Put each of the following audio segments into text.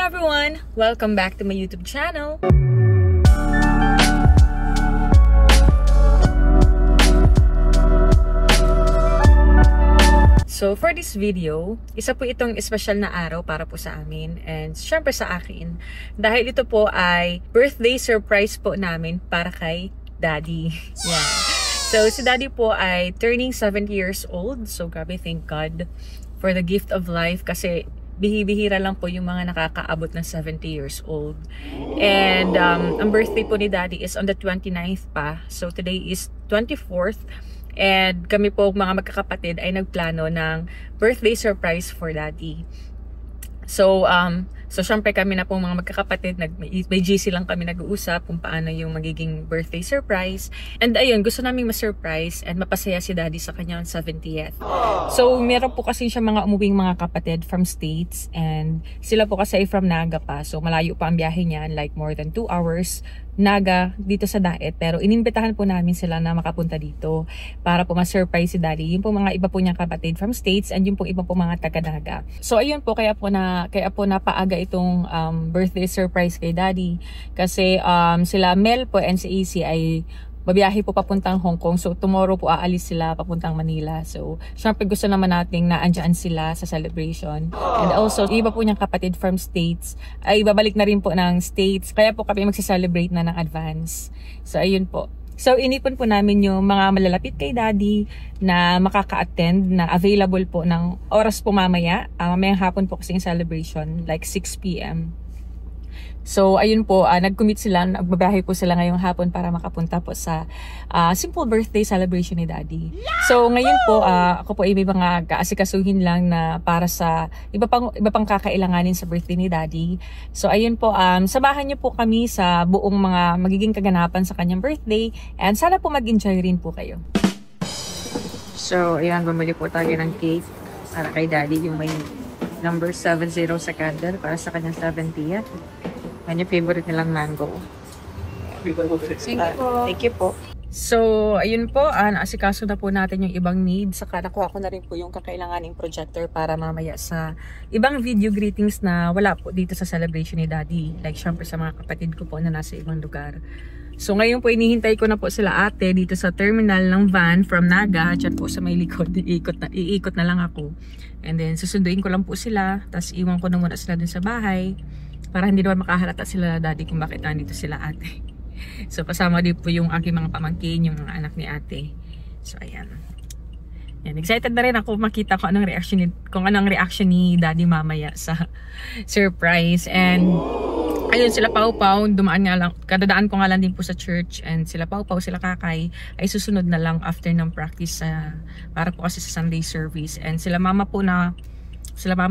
everyone! Welcome back to my YouTube channel. So for this video, isa po itong espesyal na araw para po sa amin and syempre sa akin. Dahil ito po ay birthday surprise po namin para kay Daddy. Yeah. So si Daddy po ay turning 70 years old. So grabe, thank God for the gift of life kasi bihira lang po yung mga nakakaabot ng 70 years old. And ang birthday po ni Daddy is on the 29th pa. So today is 24th. And kami po mga magkakapatid ay nagplano ng birthday surprise for Daddy. So syempre kami na po mga magkakapatid, may GC lang kami nag-uusap kung paano yung magiging birthday surprise. And ayun, gusto namin ma-surprise and mapasaya si Daddy sa kanyang 70th. So meron po kasi siya mga umuwing mga kapatid from States and sila po kasi from Naga pa. So malayo pa ang biyahe niyan, like more than 2 hours. Naga dito sa Daet, pero inimbitahan po namin sila na makapunta dito para po ma-surprise si Daddy. Yung po mga iba po niyang kapatid from States and yung po iba po mga taga-Naga. So ayun po, kaya po napaaga itong birthday surprise kay Daddy kasi sila Mel po and si AC ay babiyahe po papuntang Hong Kong. So tomorrow po aalis sila papuntang Manila. So syempre gusto naman nating naandyan sila sa celebration. And also iba po niyang kapatid from States ay babalik na rin po ng States. Kaya po kami magsi-celebrate na ng advance. So ayun po. So inipon po namin yung mga malalapit kay Daddy na makaka-attend na available po ng oras po mamaya. Mamayang hapon po kasi yung celebration like 6 PM. So ayun po, nag-commit sila, nagbabahay po sila ngayong hapon para makapunta po sa simple birthday celebration ni Daddy. So ngayon po, ako po ay may mga kaasikasuhin lang na para sa iba pang kakailanganin sa birthday ni Daddy. So ayun po, samahan niyo po kami sa buong mga magiging kaganapan sa kanyang birthday and sana po mag-enjoy rin po kayo. So ayan, bumili po tayo ng cake para kay Daddy, yung may number 70 sa candle para sa kanyang 70th. Yan yung favorite nilang mango. Thank you po. So, ayun po, naasikaso na po natin yung ibang needs. Saka nakuha ko na rin po yung kakailanganing projector para mamaya sa ibang video greetings na wala po dito sa celebration ni Daddy. Like, syempre sa mga kapatid ko po na nasa ibang lugar. So, ngayon po, inihintay ko na po sila ate dito sa terminal ng van from Naga. Diyan po sa may likod, iikot na lang ako. And then, susunduin ko lang po sila. Tapos, iwan ko na muna sila dun sa bahay. Para hindi naman makahalata sila Daddy kung bakit nandito sila ate. So kasama din po yung aking mga pamangkin, yung mga anak ni ate. So ayan. Yan, excited na rin ako makita kung anong reaction ni Daddy mamaya sa surprise. And ayun, sila Pau-Pau, dumaan nga lang, kadadaan ko nga lang din po sa church, and sila Pau-Pau, sila Kakay ay susunod na lang after ng practice para po kasi sa Sunday service. And sila Mama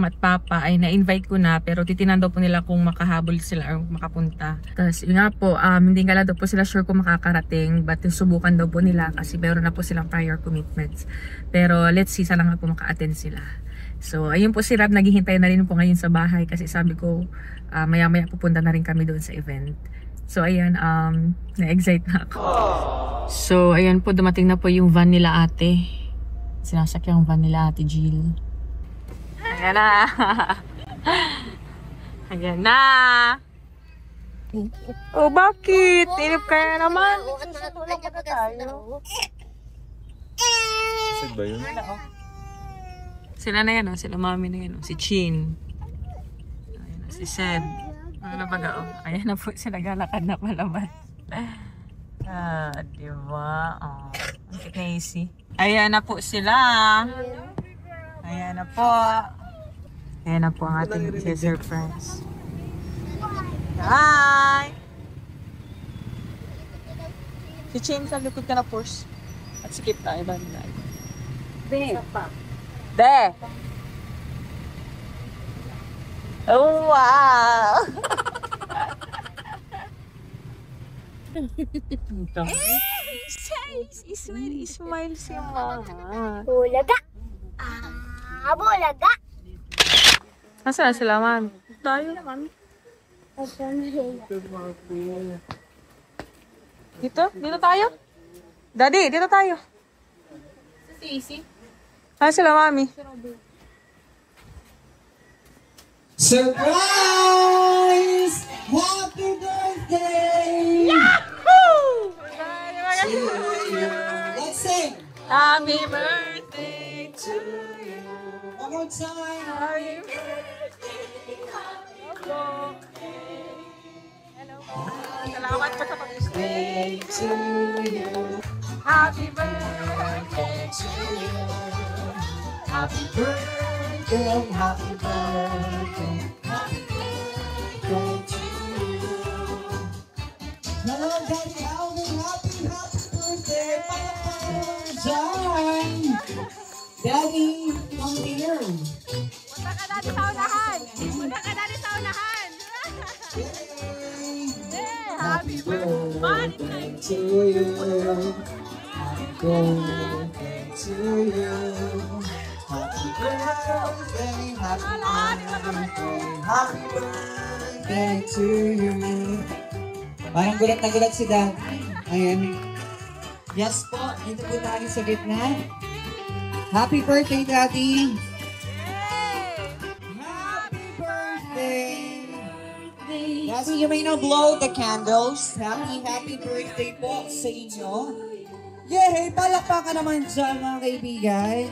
at Papa ay na-invite ko na, pero titinan daw po nila kung makahabol sila o makapunta. Tapos yun nga po, hindi nga lang daw po sila sure kung makakarating, but subukan daw po nila kasi meron na po silang prior commitments. Pero let's see, sana nga po maka-attend sila. So ayun po, si Rab naghihintay na rin po ngayon sa bahay kasi sabi ko maya-maya pupunta na rin kami doon sa event. So ayan, na-excite na ako. So ayan po, dumating na po yung van nila ate. Sinasakyan yung van nila ate Jill. Ayan na. Ayan na. Oh, bakit? Inip kaya naman. Susutulog na tayo. Sisig ba yun? Sila na yan, sila mami na yan. Si Chin. Ayan, si Sed. Ano na baga? Ayan na po, sila galakad na palabas. Diba? Oh, ang crazy. Ayan na po sila. Ayan na po. Ayan na po ang ating surprise. Hi! Si Chin, sa likod ka na, Purs. At sikip tayo ba nila? De! Oh, wow! Smile si Mama. Bulaga! Bulaga! Nasaan na sila, Mami? Tayo. Dito? Dito tayo? Daddy, dito tayo. Sa Stacy? Nasaan sila, Mami? Surprise! Salamat po sa pag-stay. To you. Happy birthday to you. Happy birthday, happy birthday, happy birthday to you. Hello, Daddy Alvin, happy birthday, Palakpakan! Daddy, come here. Punta ka natin sa unahan. Punta ka natin sa unahan. Happy birthday to you. Happy birthday to you. Happy birthday, happy birthday to you. Parang gulat na gulat si Dad. Ayan. Yes po, dito po tayo sa gitna. Happy birthday, Daddy! Happy birthday! Yes, you may now blow the candles. Happy birthday po sa inyo. Yay! Palakpakan naman dyan, mga kaibigan.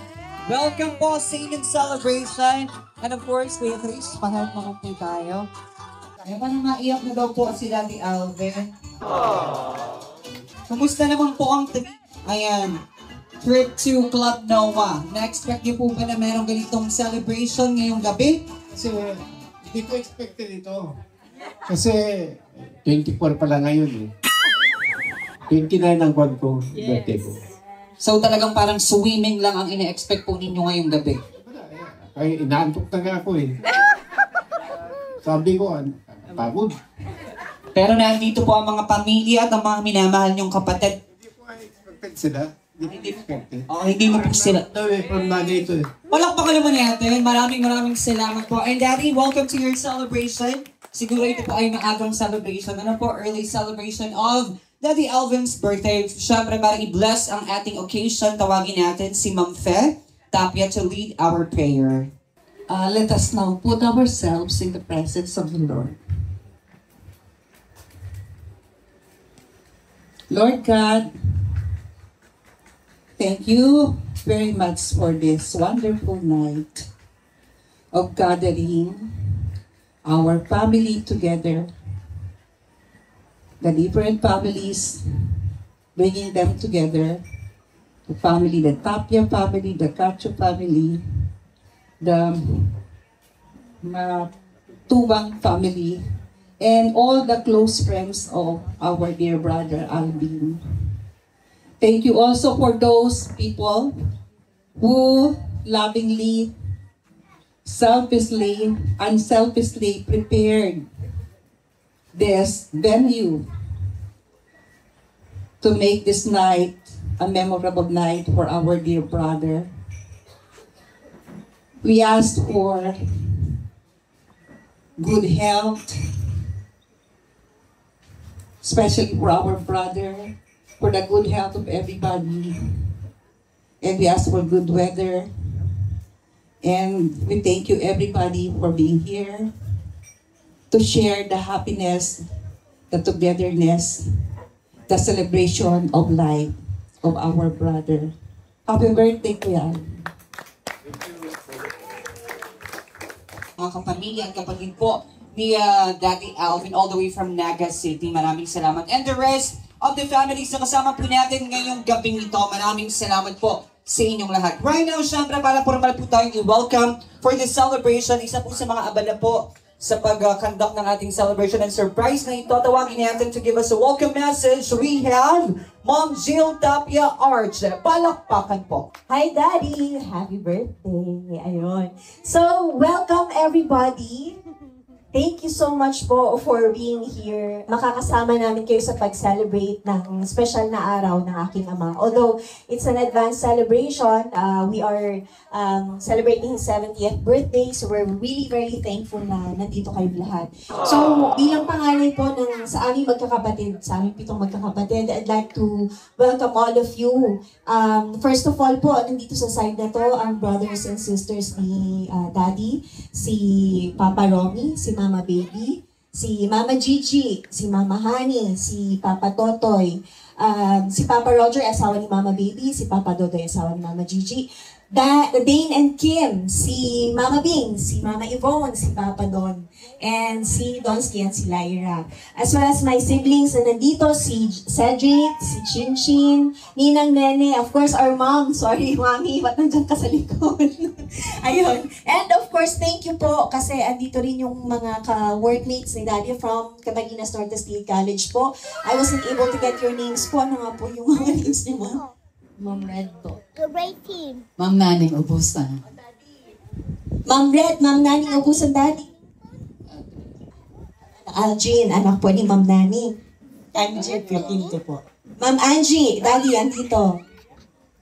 Welcome po sa inyong celebration. And of course, Kuya Chris, pahal mo po tayo. Kaya parang maiyak na daw po si Daddy Alvin. Kumusta naman po ang trip? Ayan. Trip to Club Noah. Na-expect niyo po ba na merong ganitong celebration ngayong gabi? Kasi hindi ko expected ito. Kasi 24 pala ngayon eh. 29 ang buwan ko, birthday ko. So talagang parang swimming lang ang ina-expect po ninyo ngayong gabi? Ay, inaantok na nga ako eh. Sabi ko, pagod. Pero nandito po ang mga pamilya at ang mga minamahal niyong kapatid. Hindi ko expected sila. Hindi ko expected. Hindi mo po sila. Away from money ito eh. Palakpakan naman natin. Maraming salamat po. And Daddy, welcome to your celebration. Siguro ito po ay maagang celebration. Ano po, early celebration of Daddy Alvin's birthday. Siyempre, para i-bless ang ating occasion, tawagin natin si Ma'am Fe Tapia to lead our prayer. Let us now put ourselves in the presence of the Lord. Lord God, thank you very much for this wonderful night of gathering our family together, the different families, bringing them together, the family, the Tapia family, the Cacho family, the Tubang family, and all the close friends of our dear brother Alvin. Thank you also for those people who lovingly, selfishly, unselfishly prepared this venue to make this night a memorable night for our dear brother. We ask for good health, especially for our brother, for the good health of everybody. And we ask for good weather. And we thank you everybody for being here to share the happiness, the togetherness, the celebration of life of our brother. Happy birthday, Kuya. Mga kapamilya at kapatid po ni Daddy Alvin all the way from Naga City. Maraming salamat. And the rest of the families na kasama po natin ngayong gabing ito. Maraming salamat po sa inyong lahat. Right now, syempre, para formal po tayong i-welcome for this celebration. Isa po sa mga abala po sa pag-conduct ng ating celebration and surprise na ito. Tawagin natin to give us a welcome message. We have Mom Jill Tapia Arch. Palakpakan po. Hi, Daddy! Happy birthday! Ayun. So, welcome everybody! Thank you so much po for being here. Makakasama namin kayo sa pag-celebrate ng special na araw ng aking ama. Although it's an advanced celebration, we are celebrating his 70th birthday. So we're really very thankful na nandito kayo lahat. So bilang pangalan po ng sa aming magkakapatid, sa aming 7 magkakapatid, I'd like to welcome all of you. First of all po, nandito sa side na to, ang brothers and sisters ni Daddy, si Papa Romy, si Mama Baby, si Mama Gigi, si Mama Honey, si Papa Totoy, si Papa Roger, asawa ni Mama Baby, si Papa Dodoy, asawa ni Mama Gigi, Dane and Kim, si Mama Bing, si Mama Yvonne, si Papa Don, and si Donsky and si Lyra. As well as my siblings na nandito, si Cedric, si Chinchin, Ninang Nene, of course our mom. Sorry, Mami, ba't nandiyan ka sa likod? Ayun. And of course, thank you po kasi andito rin yung mga ka-workmates ni Daddy from Camarines Norte State College po. I wasn't able to get your names po. Ano nga po yung mga names niyo, Ma'am? Ma'am Red po. The great team. Ma'am Naning Ubusan. Ma'am Red, Ma'am Naning Ubusan, Daddy. Algene, anak po ni Ma'am Naning. Angie Quinto po. Ma'am Angie, Daddy, andito.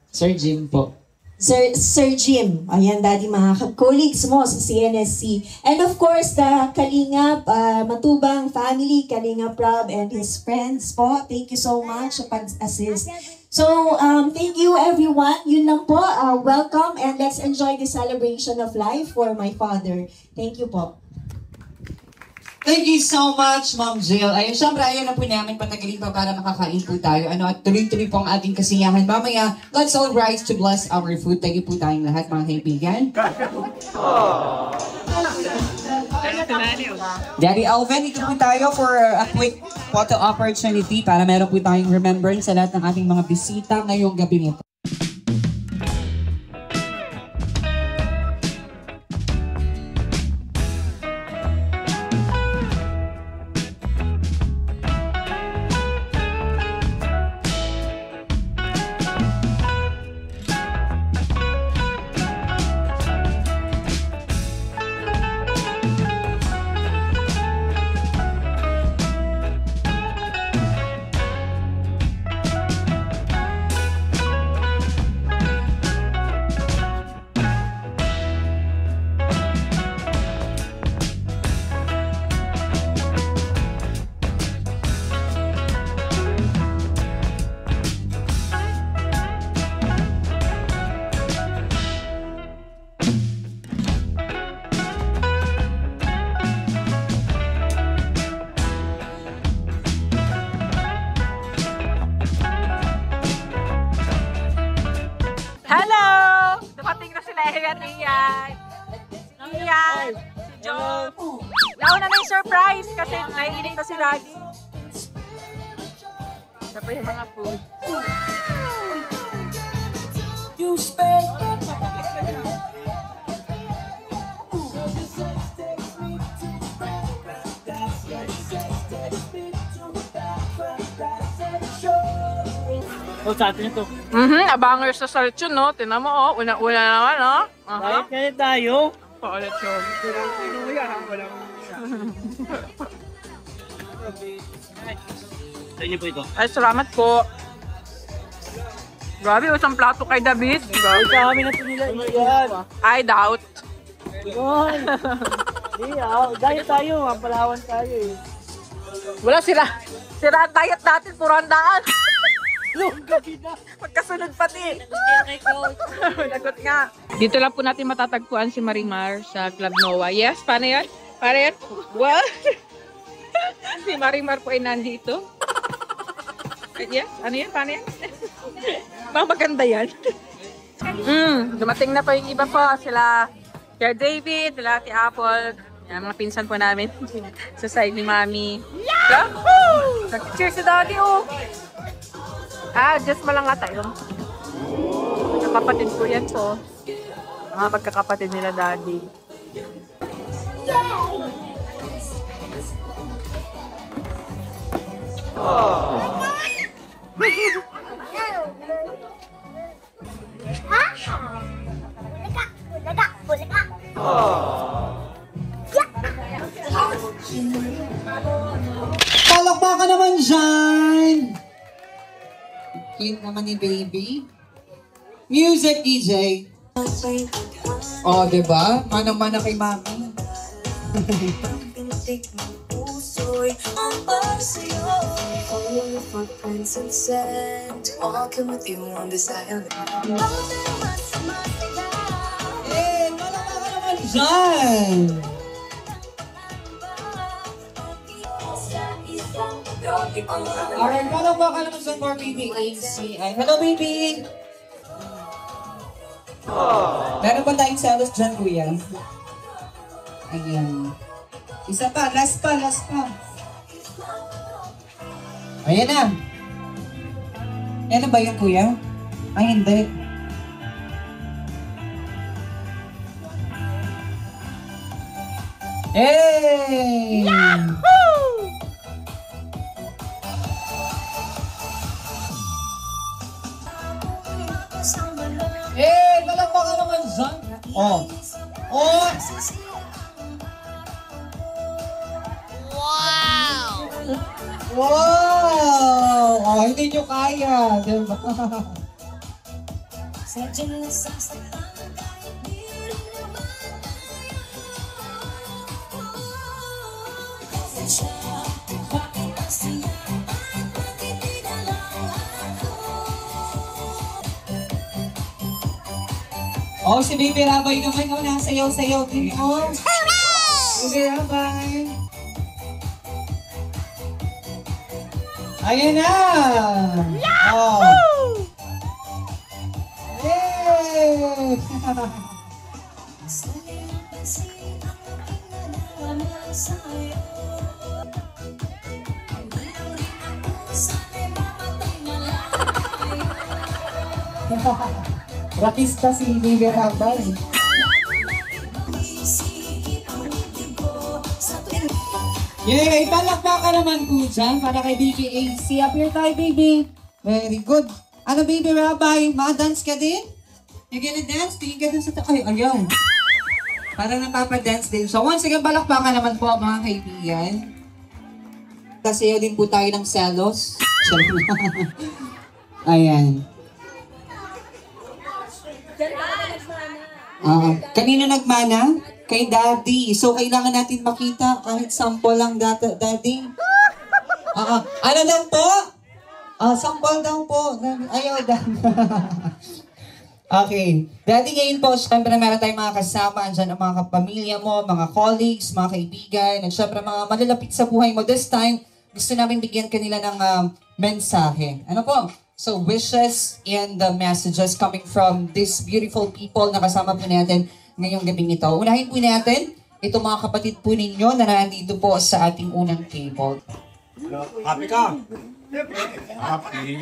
Sir Jim po. Sir Jim, ayan Daddy, mga colleagues mo sa CNSC. And of course, the Kalingap, Matubang family, Kalingap Rob and his friends po. Thank you so much sa pag-assist. So, thank you everyone. Yun lang po. Welcome and let's enjoy the celebration of life for my father. Thank you po. Thank you so much, Ma'am Jill. Ayun, syempre, ayun na po namin patagalin pa para makakain po tayo. At tuloy-tuloy po ang ating kasiyahan. Mamaya, let's all rise to bless our food. Tayo po tayong lahat, mga kaibigan. Daddy Alvin, ito po tayo for a quick photo opportunity para meron po tayong remembrance sa lahat ng ating mga bisita ngayong gabi ito. Ian, si Joe. Nauna na yung surprise kasi naiinip na si Daddy. Ito pa yung mga food. Oh, sa atin ito. Abangers sa salchon, no? Tinan mo, oh. Una-una naman, no? Kahit kaya tayo. Paulit yun. Sa inyo po ito. Ay, salamat po. Grabe, isang plato kay David. Sa kami na ito nila. Iyan. I doubt. Iyan. Hindi, dahil tayo. Palawan tayo eh. Wala sila. Sira ang diet natin, puro handaan. Magkasunod pati. Lagot nga. Dito lang po natin matatagpuan si Marimar sa Club Noah. Yes, paano yan? Paano yan? What? Si Marimar po ay nandito. Yes, ano yan? Paano yan? Maganda yan. Dumating na po yung iba po. Sila Sir David, sila Ate Apple. Yan, mga pinsan po namin. Sa side ni Mami. Yahoo! Nag-cheers si Daddy, oh! Just malanga tayo. Magkakapatid ko yan po. Mga magkakapatid nila Daddy. Palakpakan naman dyan! Cute naman ni baby. Music, DJ. Oh, diba? Manang-mana kay mami. Eh, palakpakan naman dyan! Alright, palakpakan naman sa for baby AC. Hello, baby! Meron ba tayong selos dyan, kuya? Ayan. Isa pa, last pa, last pa. Ayan na. Yan na ba yun, kuya? Ay, hindi. Hey! Eh, malakpa ka naman dyan. Oh. Oh! Wow! Oh, hindi nyo kaya, diba? Oh, si Baby Rabay naman, oh, nasayaw-sayaw din, oh. Baby Rabay. Ayan na! Oh. Yay! Rakista si Baby Rabay. Yay! Palakpakan naman po dyan para kay BKAC. Appear tayo, baby. Very good. Ano, Baby Rabay? Ma-dance ka din? You gonna dance? Tingin ka dun sa ay, ayaw. Parang napapa-dance din. So, once again, palakpakan naman po, mga kaibigan. Kasi din po tayo ng selos. Ayan. Kanino nagmana? Kay Daddy. So, kailangan natin makita kahit sample lang, Daddy. Ano daw po? Sample daw po. Ayaw, Daddy. Okay. Daddy, ngayon po, syempre meron tayong mga kasama. Andyan ang mga kapamilya mo, mga colleagues, mga kaibigan, at syempre mga malalapit sa buhay mo. This time, gusto namin bigyan kanila ng mensahe. Ano po? So, wishes and the messages coming from these beautiful people na kasama po natin ngayong gabing ito. Unahin po natin itong mga kapatid po ninyo na nandito po sa ating unang table. Happy ka? Happy.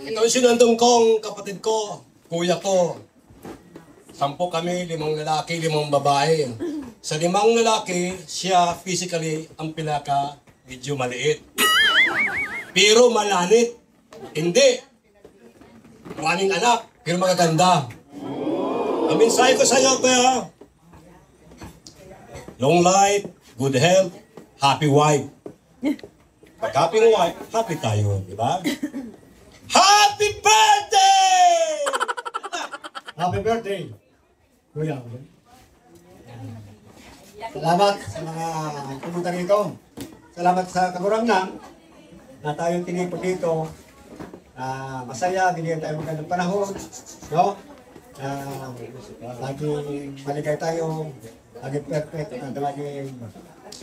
Ito yung sinandong kong kapatid ko, kuya ko. 10 kami, 5 lalaki, 5 babae. Sa 5 lalaki, siya physically ang pinaka medyo maliit. Pero malanit. Hindi. Maraming anak, pero magaganda. Ang mensahe ko sa iyo, kuya. Long life, good health, happy wife. Pag happy wife, happy tayo, di ba? Happy birthday! Happy birthday! Kuya. Salamat sa mga pumunta rito. Salamat sa kagurangan na tayong tinipon dito. Masaya, binigyan tayo magandang panahon. No? Laging maligay tayo. Laging perfect. Laging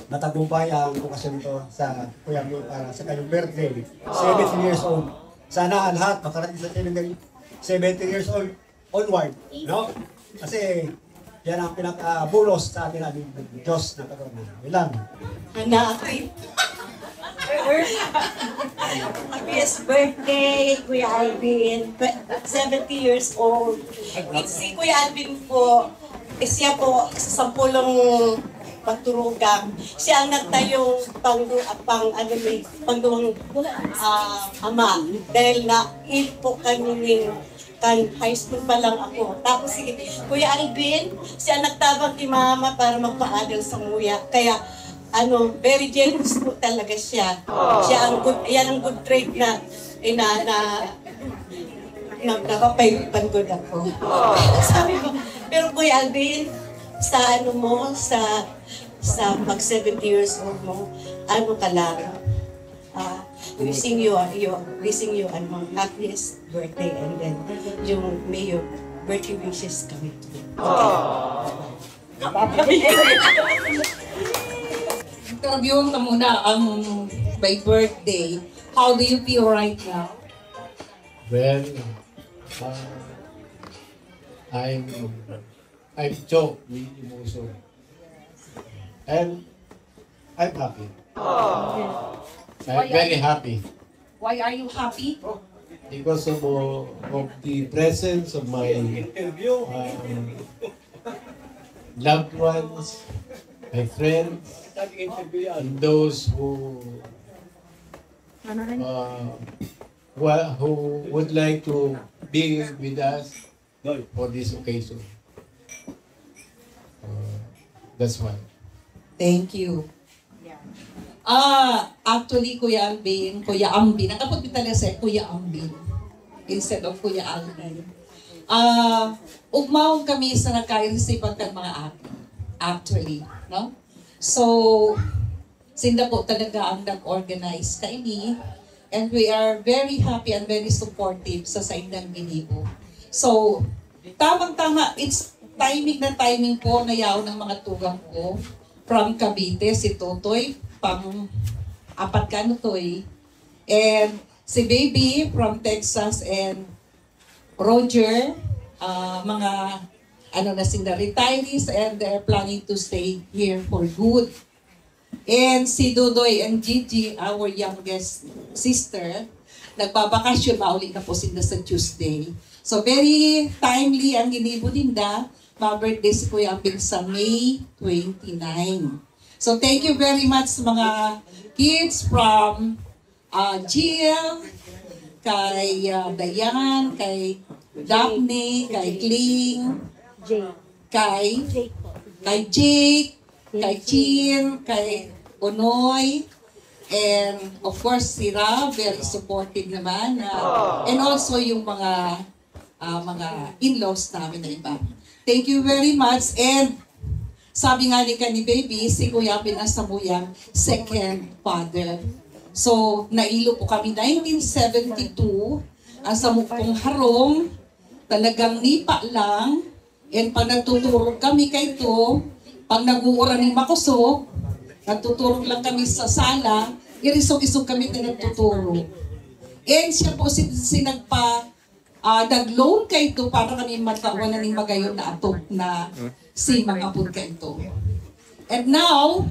matagumpay ang okasyon ito sa Kuya Mio para sa kanyang birthday. 70 years old. Sana lahat makarating sa 70 years old onward. No? Kasi yan ang pinaka-bulos sa atin ng Diyos na kagurangan. Ilan? Anak, happiest birthday, Kuya Alvin. 70 years old. Si Kuya Alvin po, siya po sa 10 pagturugang. Siya ang nagtayong pangduwang ama. Dahil na-il po kami high school pa lang ako. Tapos si Kuya Alvin, siya nagtabang kay Mama para magpaaral sa nguya. Kaya very generous po talaga siya. Siya ang good, yan ang good trait na nakapayupan ko na po. Sabi ko, pero Kuya Alvin, sa pag 70 years old mo, ka lang. Wishing you happiest birthday, and then may your birthday wishes kami. Interview na muna ang by birthday. How do you feel right now? Well, I'm choked with emotion. And I'm happy. I'm very happy Why are you happy? because of the presence of my loved ones, my friends, and those who would like to be with us for this occasion. That's why. Thank you. Actually, Kuya Ambin, nakapot talaga sa Kuya Ambin instead of Kuya Alvin. Ugmawag kami sa nagka-receive ng mga api. Actually, no? So, sila po talaga ang nag-organize kaini, and we are very happy and very supportive sa Saindang Ginibo. So, tamang-tama, it's timing po na yaw ng mga tugang ko from Cavite, si Totoy, pang-apat ka Toy, and si Baby from Texas, and Roger, mga na sila retirees, and they're planning to stay here for good. And si Dudoy and Gigi, our youngest sister, nagbabakasyon, mauli na po sila sa Tuesday. So very timely ang Ginibo Dinda. Ma-birthday si Kuya Ambing sa May 29. So thank you very much mga kids from Jill, kay Dayan, kay Daphne, kay Kling, kay Jake, kay Chin, kay Onoy, and of course si Ra, very supportive naman, and also yung mga in-laws namin na iba. Thank you very much. And sabi nga ni Baby, si Kuya Pinasamuyang, second father. So, nailo po kami 1972, ang samupong harong, talagang nipa lang, and pag nagtuturog kami kay ito, pag nag-uura ni Makusog, nagtuturog lang kami sa sala, irisog-isog kami na nagtuturog. And siya po si nag-loan kay ito para kami matawanan ng magayon na atog na si mga pun kay ito. And now,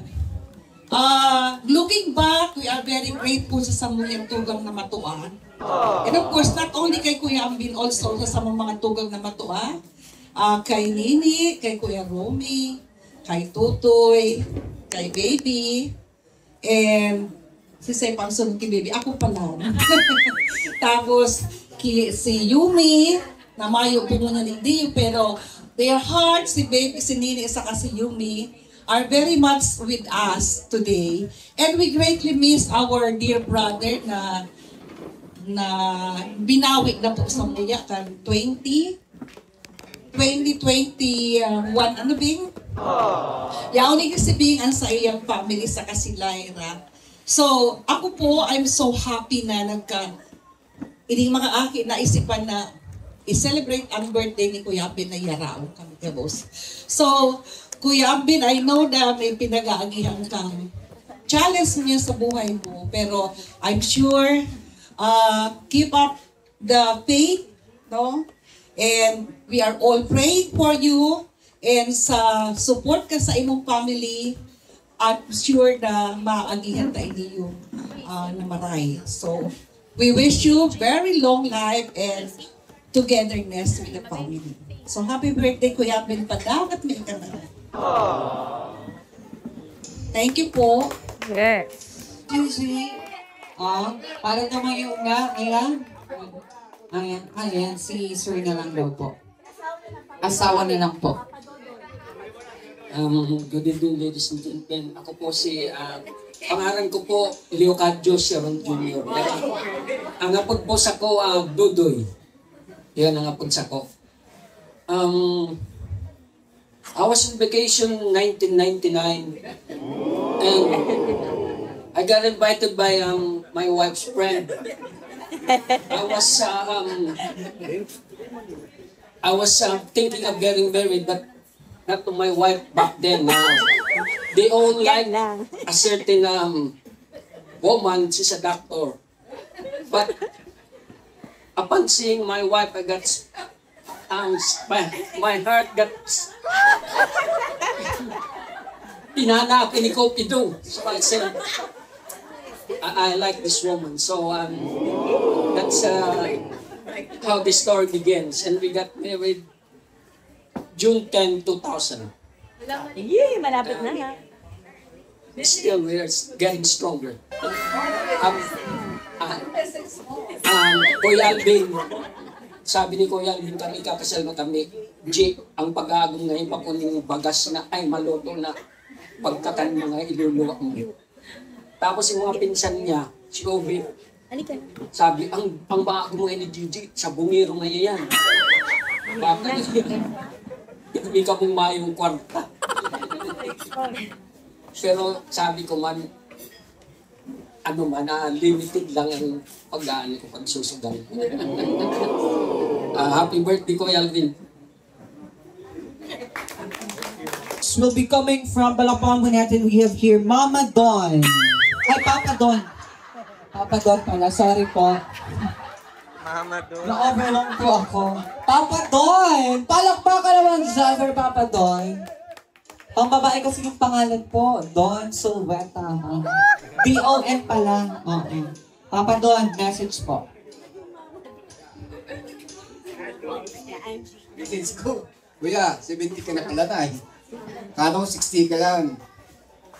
looking back, we are very grateful sa samuyang tugang na matuan. And of course, not only kay Kuya Ambin, also sa mga tugang na matuan, kay Nini, kay Kuya Romy, kay Tutoy, kay Baby, and si Sepang sunod kay Baby, ako pala. Tapos, si Yumi, na mayo po muna ni Dio, pero their hearts, si Baby, si Nini, saka si Yumi, are very much with us today. And we greatly miss our dear brother na binawi na po sa muya kan 2021, ano bing? Yaonig kasi bing ang sa iyang family sa Kasilayra. So, ako po, I'm so happy na ining mga akin naisipan na i-celebrate ang birthday ni Kuya Ambin na yarao kami kabos. So, Kuya Ambin, I know na may pinag-aagihan kang challenge niya sa buhay mo, pero I'm sure keep up the faith, no? And we are all praying for you, and sa support ka sa imong family, I'm sure na maagihan tayo niyo na maray. So, we wish you very long life and togetherness with the family. So, happy birthday, Kuya Ambin, padagat may ka na. Thank you po. Yes. Usually, para naman yung ayan, si Sir na lang daw po. Asawa na lang po. Good evening, ladies and gentlemen. Ako po pangalan ko po, Leocadio Sharon Jr. Ang apod po sa ko, Dudoy. Yan ang apod sa ko. I was on vacation 1999, and I got invited by my wife's friend. I was thinking of getting married, but not to my wife back then. They all like a certain woman. She's a doctor. But upon seeing my wife, I got my heart got pinanakin ni Cupido. So I said, I like this woman. So that's how the story begins. And we got married June 10, 2000. Yay, malapit na ha. Still, we're getting stronger. Kuya Alvin, sabi ni Kuya Alvin, kami kakasal na kami. Jake, ang pag-aagong ngayon, pakunin yung bagas na ay maluto na pagkatan mga iluluwa mo. Tapos yung mga pinsan niya, si Ovi, sabi, ang bago mo ni Gigi, sa bungiro ngayon yan. Bakit? Hindi ka mong mayong kwarta. Pero sabi ko man, limited lang ang pag-aan ko pagsusugal. Happy birthday ko, Alvin. Will be coming from Balapang natin. We have here Mama Don. Ay, Papa Don. Papa Don pala. Sorry po. Mama Don. Na-overlong po ako. Papa Don! Palakpakan naman sa for Papa Don. Pang babae kasi yung pangalan po. Don Sulweta. D-O-N pala. Okay. Papa Don, message po. Message ko. Kuya, 70 ka na pala na eh. Kala ko 60 ka lang.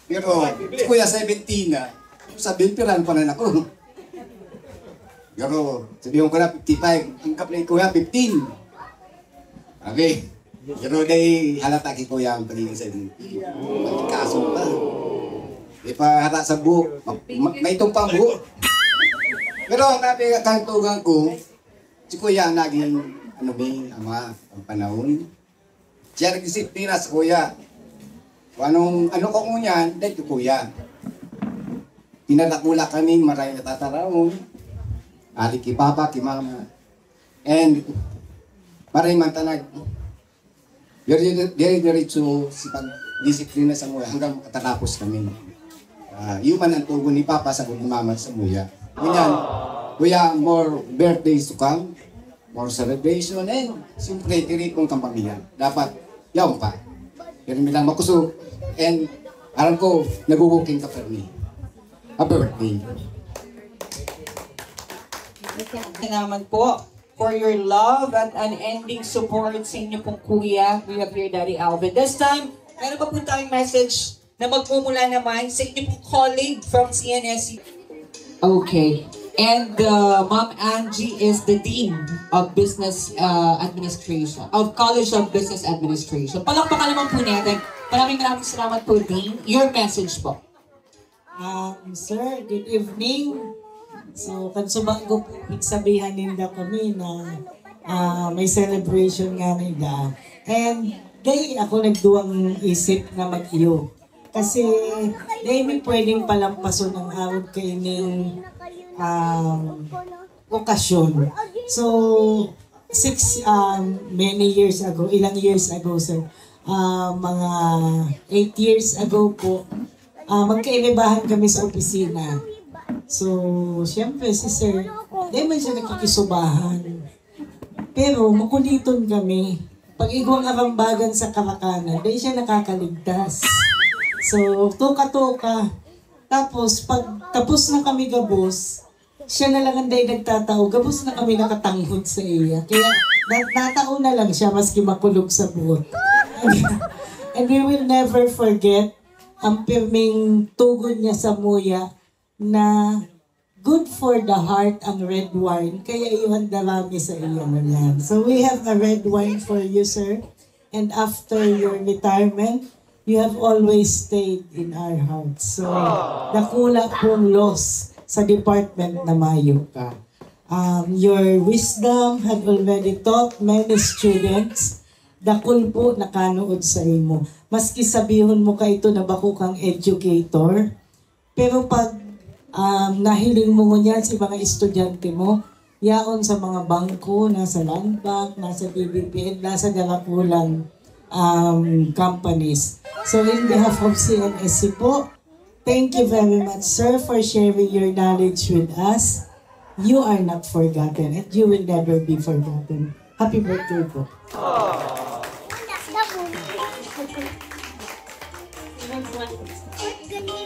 Pero, kuya, 17 na. Sabihin, piran pa na ako. Pero, sabihin ko na 55. Ang kaplay kuya, 15. Okay. Pero, dahil halata kay kuya ang pagiging 70. Magkikaso pa. Di pa hata sa buhok. May itong pang buhok. Pero, ang napikantugan ko, si kuya ang naging, ama, ang panahon. Siya nag-disiplina sa kuya. Ano ko kung yan, dahil ko kuya. Pinadakula kami, maraming natataraon. Ali kay papa, kay mama. And, maraming mantanag. Very diretso si pag-disiplina sa kuya hanggang makatapos kami. Human ang tugon ni papa sa ni mama sa kuya. Ganyan, kuya, more birthdays to come. More celebration and siyempre tiripong kang pamilya. Dapat yaw pa. Pero bilang makusog and alam ko nagubuking ka pa rin. Happy birthday. Naman po for your love at unending support sa inyo pong kuya. We have here Daddy Alvin. This time, meron pa po tayong message na magmumula naman sa inyo pong colleague from CNSC. Okay. And Ma'am Angie is the Dean of Business Administration, of College of Business Administration. Palakpakan naman po natin. Maraming salamat po, Dean. Your message po. Sir, good evening. So, kansubago po, sabihan ninda kami na may celebration nga nila. And dahil ako nagduwang isip na mag-iyo. Kasi dahil may pwedeng palampason ng awag kaining okasyon. So, many years ago, ilang years ago, sir, mga 8 years ago po, magkaibahan kami sa opisina. So, siyempre si sir, dahil man siya nakikisubahan. Pero, makuliton kami. Pag igwang arambagan sa karakanan, dahil siya nakakaligtas. So, tuka-tuka. Tapos, pag tapos na kami gabos, siya na lang ang dahil nagtatao, gabos na kami nakatanghod sa iya. Kaya, natao na lang siya maski makulog sa buot. And we will never forget ang pirming tugon niya sa muya na good for the heart ang red wine. Kaya iwan darami sa iyo na yan. So we have a red wine for you, sir. And after your retirement, you have always stayed in our hearts. So, nakula pong loss sa department na mayo ka. Your wisdom had already taught many students. Dakul po nakanood sa imo. Maski sabihon mo ka ito na bako kang educator, pero pag nahiling mo niyan sa mga estudyante mo, yaon sa mga bangko, nasa Land Bank, nasa BBPN, nasa dalakulang companies. So in behalf of CNSC po, thank you very much, sir, for sharing your knowledge with us. You are not forgotten and you will never be forgotten. Happy birthday po.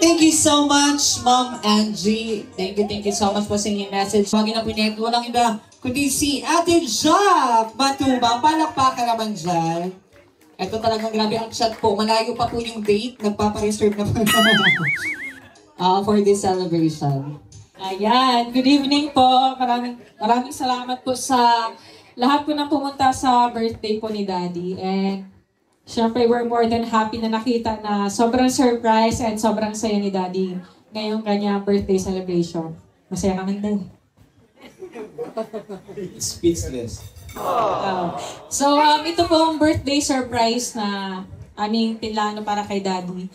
Thank you so much, Ma'am Angie. Thank you so much po sa inyong message. Wagin na po niya, walang iba, kundi si Ate Jack Matubang. Palakpakan naman dyan. Ito talagang grabe ang chat po. Malayo pa po yung date. Nagpapareserve na po for this celebration. Ayan, good evening po. Maraming salamat po sa lahat po na pumunta sa birthday po ni Daddy. And syempre, we're more than happy na nakita na sobrang surprise and sobrang saya ni Daddy ngayong kanyang birthday celebration. Masaya kami din. Speechless. So, ito po ang birthday surprise na aming pinlano para kay Daddy.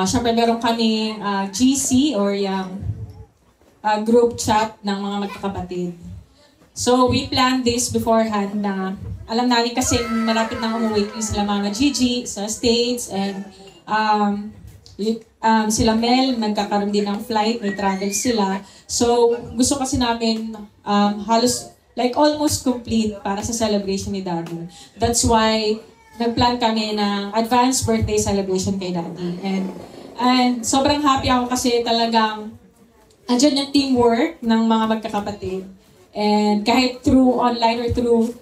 Syempre, meron kami GC or yung group chat ng mga magkakapatid. So, we planned this beforehand na alam namin kasi malapit na umuwi sila Mama Gigi sa States and sila Mel, nagkakaroon din ng flight, may travel sila. So, gusto kasi namin halos like almost complete para sa celebration ni Daddy. That's why nag-plan kami ng advanced birthday celebration kay Daddy. And sobrang happy ako kasi talagang andyan yung teamwork ng mga magkakapatid. And kahit through online or through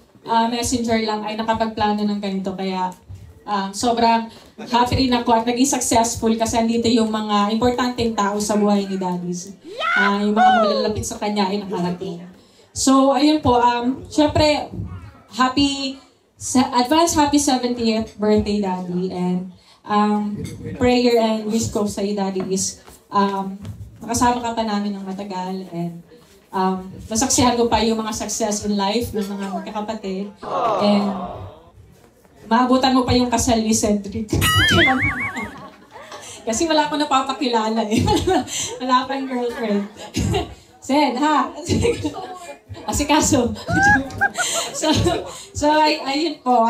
messenger lang ay nakapagplano ng ganito. Kaya sobrang happy rin ako at naging successful kasi andito yung mga importanteng tao sa buhay ni Daddy. Yung mga malalapit sa kanya ay nakarating. So, ayun po. Syempre, advance happy 70th birthday, Daddy. And prayer and wish ko sa iyo, Daddy, is nakasama ka pa namin ng matagal and nasaksihan ko pa yung mga success in life ng mga magkakapatid. And maabutan mo pa yung kasal ni Cedric. Kasi wala ko napapakilala eh. Wala pa yung girlfriend. Ced, ha? Asikaso. so ayun po.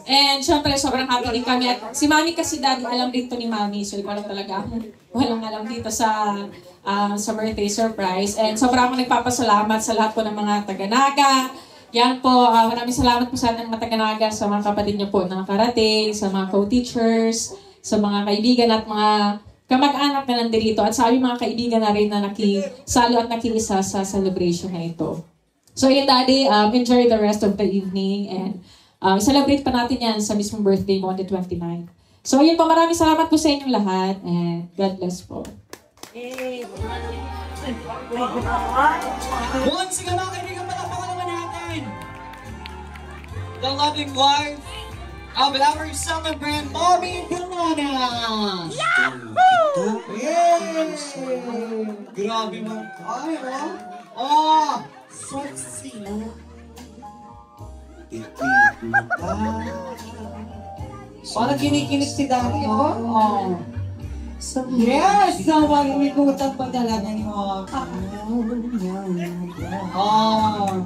And syempre, sobrang happy din kami. At si Mami kasi Daddy, alam dito ni Mami. So, ikaw lang talaga. Walang alam dito sa birthday surprise. And sobrang ako nagpapasalamat sa lahat po ng mga taga-Naga. Yan po, maraming salamat po sa mga taga-Naga, sa mga kapatid niyo po na nakarating, sa mga co-teachers, sa mga kaibigan at mga kamag-anak na nandito at sa aming mga kaibigan na rin na nakisalo at nakiisa sa celebration na ito. So yun, Daddy, enjoy the rest of the evening and celebrate pa natin yan sa mismong birthday mo on the 29th. So yun po, maraming salamat po sa inyong lahat and God bless po. Once again, mga kaibigan, palakpakan naman natin the loving wife of our celebrant, Mommy Pilona! Yahoo! Yay! Grabe mo. Ay, oh! Sexy! Parang kinikinig si Daddy, oh? Oh. Yes! So, mag-imikutan pa talaga ni Mom. Oh!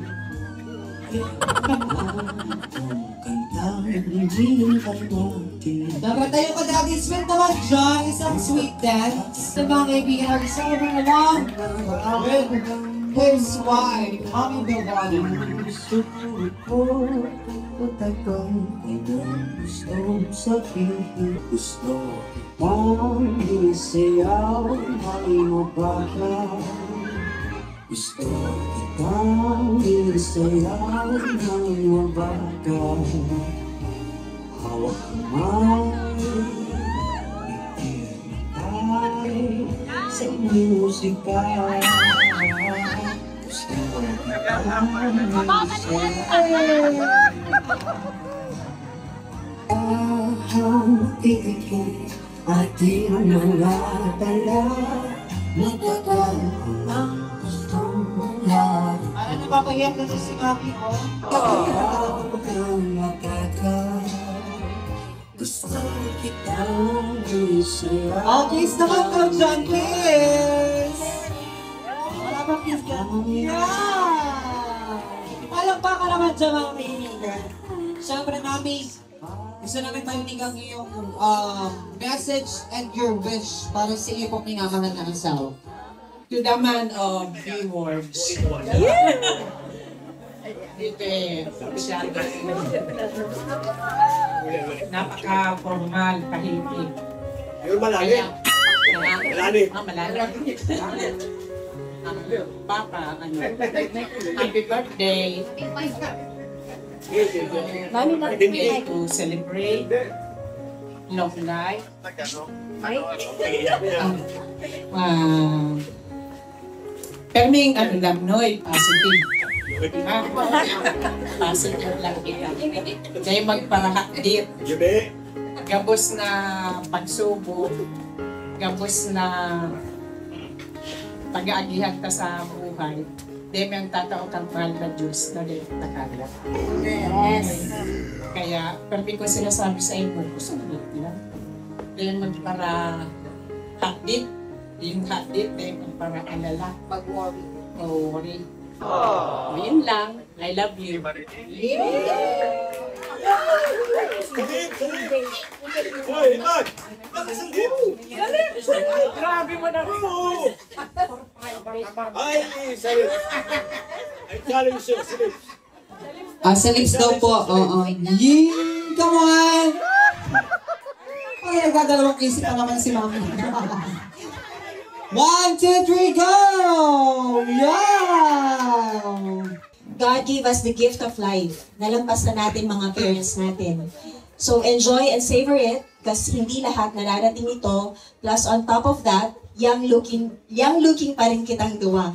Dapat tayo ka, Daddy. Sweet naman dyan. Isang sweet dance. Sa mga kaibigan natin, celebrate along with his wife, Mommy Pilona. Gusto kitang isayaw ng mabagal. Hawak kamay, itinatay sa musika. Gusto kitang isayaw. Ahang titigil ating mga dala. Matagal ko lang gustong lang. Ano napapahiyak na si Mami ko? Gusto kitang isayaw. Oh, kiss naman ko dyan, kiss! Wala ba kiss ka? Yeah! Palakpakan naman dyan, Mami. Siyempre, Mami, gusto namin marinig ang iyong message and your wish para sa iyo pong minamahal na asawa. To the man of few words. Napaka-formal, tahimik. Yung malalim. Malalim. Papa, happy birthday. To celebrate love life. Pero may lang, Noy, positive. Positive lang kita. Kaya magparahakdit. Gabos na pagsubok. Gabos na pag-aagihan ta sa buhay. Dahil may ang tatao kang mahal na Diyos na rin nakaglat. Yes. Kaya, pero ko sinasabi sa inyo, gusto ko lang. Dahil magpara hakdit. Yung hakdit, dahil magpara alala. Mag-worry. Worry. O, yun lang. I love you. Grabe mo na. Ay, salip. Ay, challenge siya, salip. Sa lips daw po. Oo. Ying! Come on! Ay, nagdadalawang isip pa naman si Mama. 1, 2, 3, go! Yeah! God gave us the gift of life. Nalampas na natin mga parents natin. So enjoy and savor it kasi hindi lahat nararating ito. Plus on top of that, young looking pa rin kitang duwa.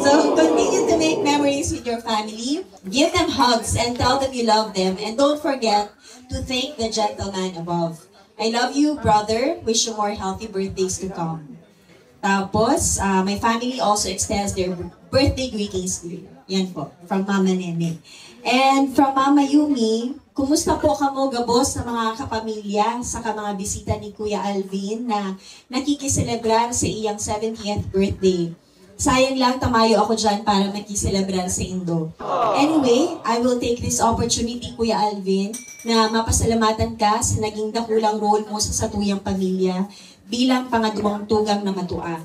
So continue to make memories with your family. Give them hugs and tell them you love them. And don't forget to thank the gentleman above. I love you, brother. Wish you more healthy birthdays to come. Tapos, my family also extends their birthday greetings to you. Yan po, from Mama Nene. And from Mama Yumi, kumusta po kamo gabos sa mga kapamilya, saka mga bisita ni Kuya Alvin na nakikiselebrar sa iyang 70th birthday. Sayang lang tamayo ako dyan para makiselebrar sa Indo. Anyway, I will take this opportunity, Kuya Alvin, na mapasalamatan ka sa naging dakulang role mo sa satuyang pamilya bilang pangadumang tugang na matuwa.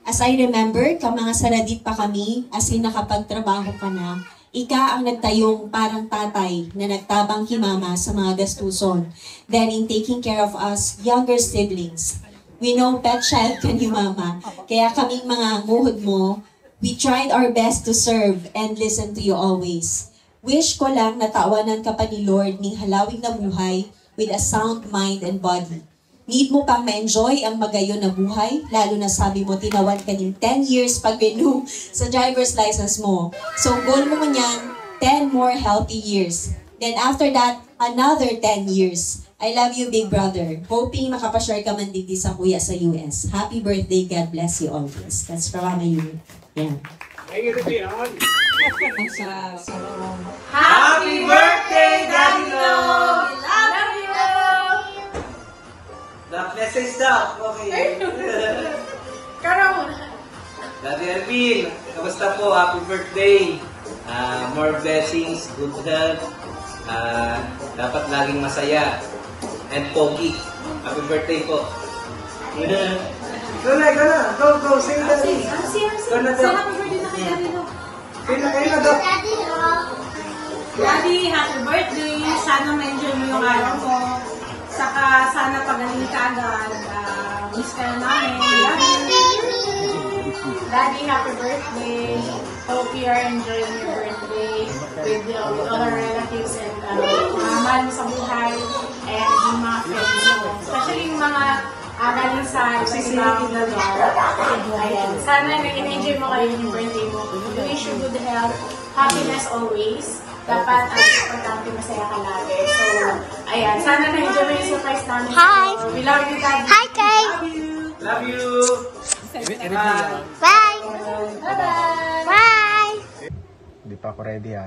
As I remember, mga saradit pa kami, as in nakapagtrabaho ka na, ika ang nagtayong parang tatay na nagtabang himama sa mga gastuson, then in taking care of us younger siblings. We know pet child ka ni Mama, kaya kaming mga nguhod mo, we tried our best to serve and listen to you always. Wish ko lang natawanan ka pa ni Lord ng halawig na buhay with a sound mind and body. Need mo pang ma-enjoy ang magayon na buhay, lalo na sabi mo tinawan ka ng 10 years pag-renew sa driver's license mo. So goal mo niyan, 10 more healthy years. Then after that, another 10 years. I love you, big brother. Hoping makapashare ka man digdi sa kuya sa US. Happy birthday, God bless you always. That's from Mama Yumi. Yeah. Happy birthday, Daddy Lo! Love you! The message daw. Okay. Karong! Daddy Alvin, kamusta po? Happy birthday. More blessings, good health. Dapat laging masaya. And pogi. Happy birthday po. Go na. Go. Say Daddy. Go na daw. Happy birthday na kay Daddy Lo. Kayo na daw. Daddy, happy birthday. Sana ma-enjoy mo yung araw mo. Saka sana pagaling ka agad. Miss ka na namin. Love you. Daddy, happy birthday. Hope you are enjoying your birthday with all our relatives and mga mahal mo sa buhay and yung mga friends mo. Especially yung mga galing sa ibang lugar. Ayan. Sana nag-enjoy mo kayo yung birthday mo. We wish you good health, happiness always. Dapat importante masaya ka lagi. So, ayan. Sana na-enjoy mo yung surprise namin. Hi! We love you, Daddy. Hi, Kay! Love you! Bye! Bye-bye! Bye! Hindi pa ako ready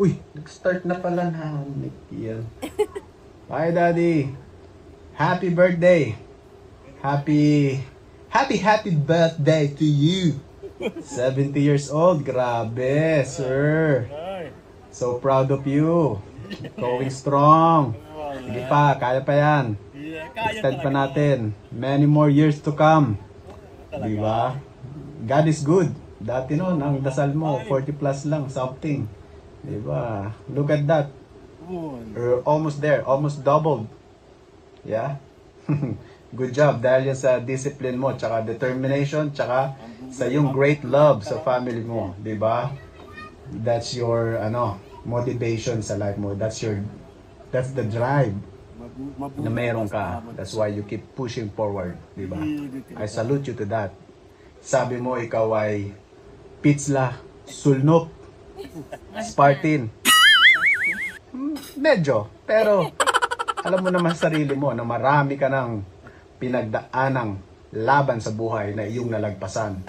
Uy, nag-start na pala na. Nikil. Bye, Daddy! Happy birthday! Happy birthday to you! 70 years old. Grabe, sir. So proud of you. Going strong. Sige pa, kaya pa yan. Extend pa natin. Many more years to come. Diba? God is good. Dati noon, ang dasal mo, 40 plus lang, something. Diba? Look at that. We're almost there. Almost doubled. Yeah? Good job dahil yan sa discipline mo, tsaka determination, tsaka sa yung great love sa family mo, di ba? That's your motivation sa life mo. That's the drive na meron ka. That's why you keep pushing forward, di ba? I salute you to that. Sabi mo ikaw ay pizla, sulnop, Spartan. Medyo, pero alam mo naman sarili mo na marami ka ng pinagdaanang laban sa buhay na iyong nalagpasan.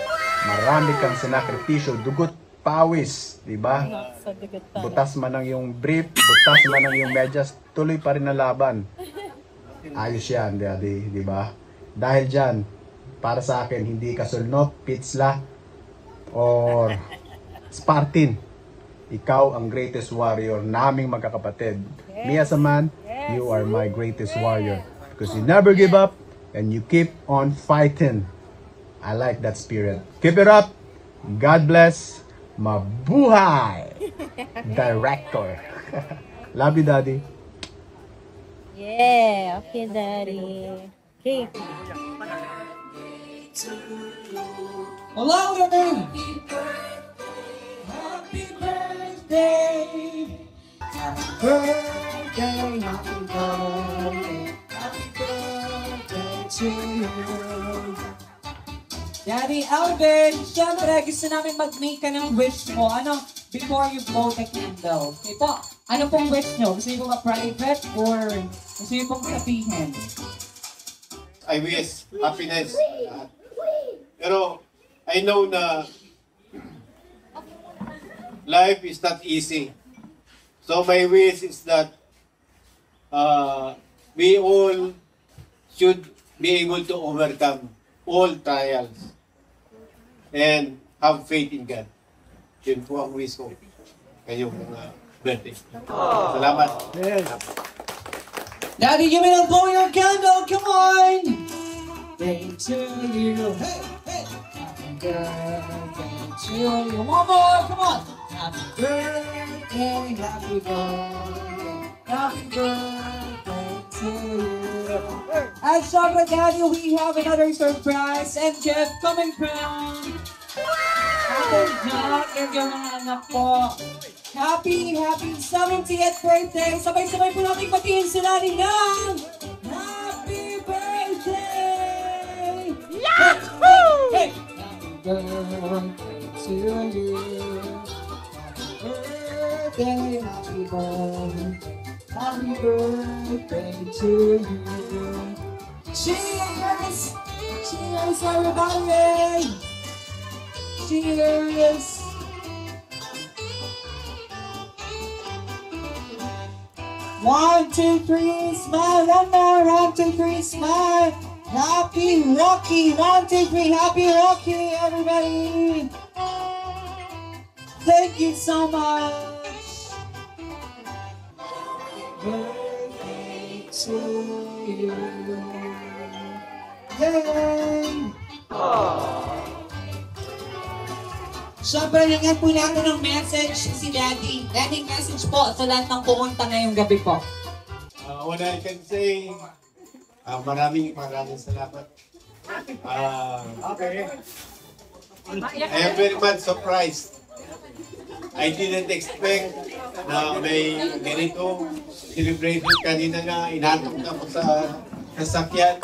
Marami kang sinakripisyo, dugot, pawis, di ba? Butas man ang yung brief, butas man ang yung medyas, tuloy pa rin ang laban. Ayos yan, Daddy, di ba? Dahil dyan, para sa akin, hindi ka sulnop, pizla, or Spartan. Ikaw ang greatest warrior naming magkakapatid. Me as a man, you are my greatest warrior. Because you never give up, and you keep on fighting. I like that spirit. Keep it up. God bless. Mabuhay! Director. Love you, Daddy. Yeah, okay, Daddy. Okay. Louder, man! Happy birthday! Happy birthday, happy birthday, happy birthday to you. Daddy Alvin, syempre gusto namin mag-make ka ng wish mo. Ano, before you blow the candle. Okay po, ano pong wish nyo? Gusto nyo ba private or gusto nyo pong sabihin? I wish happiness. Pero I know na life is not easy. So my wish is that we all should be able to overcome all trials and have faith in God. Yun po ang wish ko ngayong birthday. Salamat. Yes. Daddy, give me a blow your candle, come on! Day to you. Hey, hey. Happy birthday to you. One more, come on. Happy birthday, happy birthday, happy birthday to you. At syempre, Daddy, we have another surprise and gift coming from Ate Jack and yung mga anak po. Happy 70th birthday! Sabay-sabay po natin patiin sila rin ng Happy birthday! Yahoo! Hey! Happy birthday to you. Happy birthday, happy birthday. Happy birthday to you. Cheers! Cheers, everybody! Cheers! One, two, three, smile. One more. 1, 2, 3, smile. Happy Rocky. 1, 2, 3, happy Rocky, everybody. Thank you so much. Birthday to you. Yay! Siyempre, lagyan po natin ng message si Daddy. Daddy, message po sa lahat ng pumunta ngayong gabi po. What I can say, maraming salamat. Okay. I am very much surprised. I didn't expect na may ganito celebration. Kanina nga, inatok na po sa sasakyan.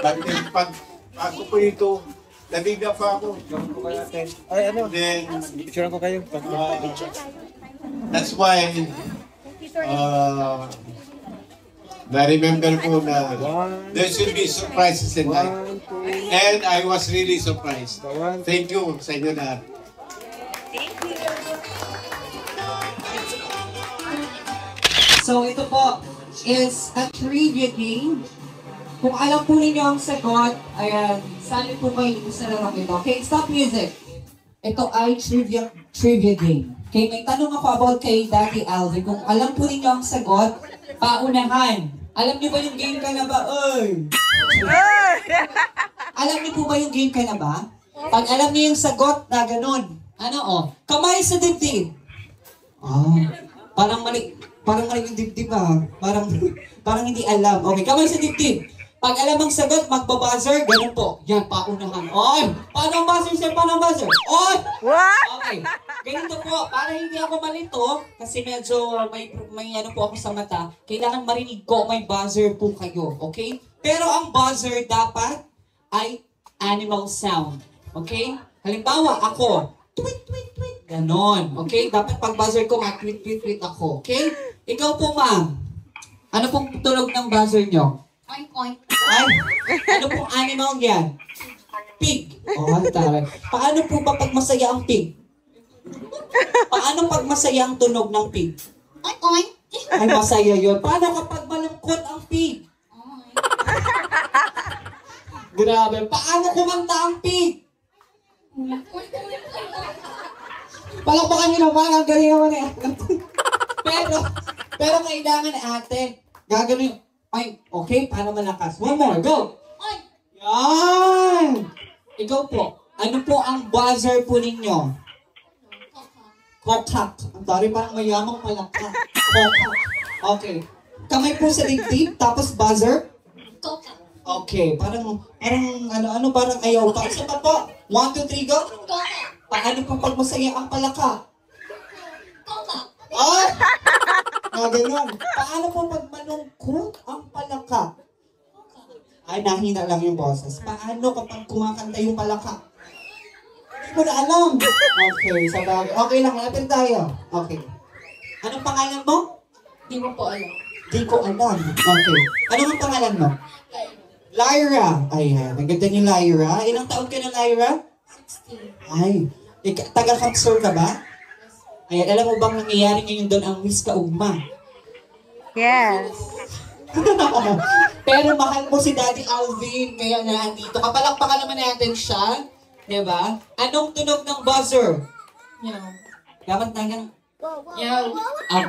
But pag ako po ito, nabigla pa ako. Ay, ano? Then, Picturean ko kayo. That's why, na-remember ko na there should be surprises in life. And I was really surprised. Thank you sa inyo lahat. So ito po is a trivia game. Kung alam po ninyo ang sagot, ayan, sali po kayo sa larong ito. Okay, stop music. Ito ay trivia game. Okay, may tanong ako about kay Daddy Alvin. Kung alam po ninyo ang sagot, paunahan. Alam niyo ba yung game ka na ba? Oy! Alam niyo po ba yung game ka na ba? Pag alam niyo yung sagot na ganun, ano kamay sa dibdib. Parang mali yung dibdib Parang hindi alam. Okay, kamay sa dibdib. Pag alam ang sagot, magbabuzzer, ganun po. Yan, paunahan. On! Paano ang buzzer, sir? Paano ang buzzer? On! What? Okay. Ganito po, para hindi ako malito, kasi medyo may ano po ako sa mata, kailangan marinig ko, may buzzer po kayo. Okay? Pero ang buzzer dapat ay animal sound. Okay? Halimbawa, ako, tweet, tweet, tweet. Ganon. Okay? Dapat pag buzzer ko, tweet, tweet, tweet ako. Okay? Ikaw po, ma'am. Ano pong tunog ng buzzer nyo? Oink, oink. Ay, ano pong animal yan? Pig. Oh, taray. Paano po ba pag masaya ang pig? Paano pag masaya ang tunog ng pig? Oink, oink. Ay, masaya yun. Paano kapag malungkot ang pig? Grabe. Paano kumanta ang pig? Palakpakan nyo naman. Ang galing naman eh. pero kailangan ate, gagawin. Ay, okay, para malakas. One more, go! Yan! Ikaw po, ano po ang buzzer po ninyo? Kokak. Ang tari, parang mayamang palaka. Kokak. Okay. Kamay po sa dibdib, tapos buzzer? Kokak. Okay, parang parang ayaw pa. Isa pa po. 1, 2, 3, go! Kokak. Paano po pag masaya ang palaka? Kokak. Ah! Ganun. Paano po pag malungkot ang palaka? Ay, nahina lang yung boses. Paano kapag kumakanta yung palaka? Hindi mo na alam. Okay, sabagay. Okay lang, lapit tayo. Okay. Anong pangalan mo? Di mo po alam. Di ko alam. Okay. Anong ang pangalan mo? Lyra. Ayan, ang ganda niyo, Lyra. Ilang taon ka na, Lyra? 16. Ay, taga-Kapsor ka ba? Ayan, alam mo bang nangyayari ngayon doon ang Miss Kaugma? Yes. Pero mahal mo si Daddy Alvin, kaya nandito. Kapalakpakan naman natin siya. Diba? Anong tunog ng buzzer? Meow. Dapat nagang... Meow.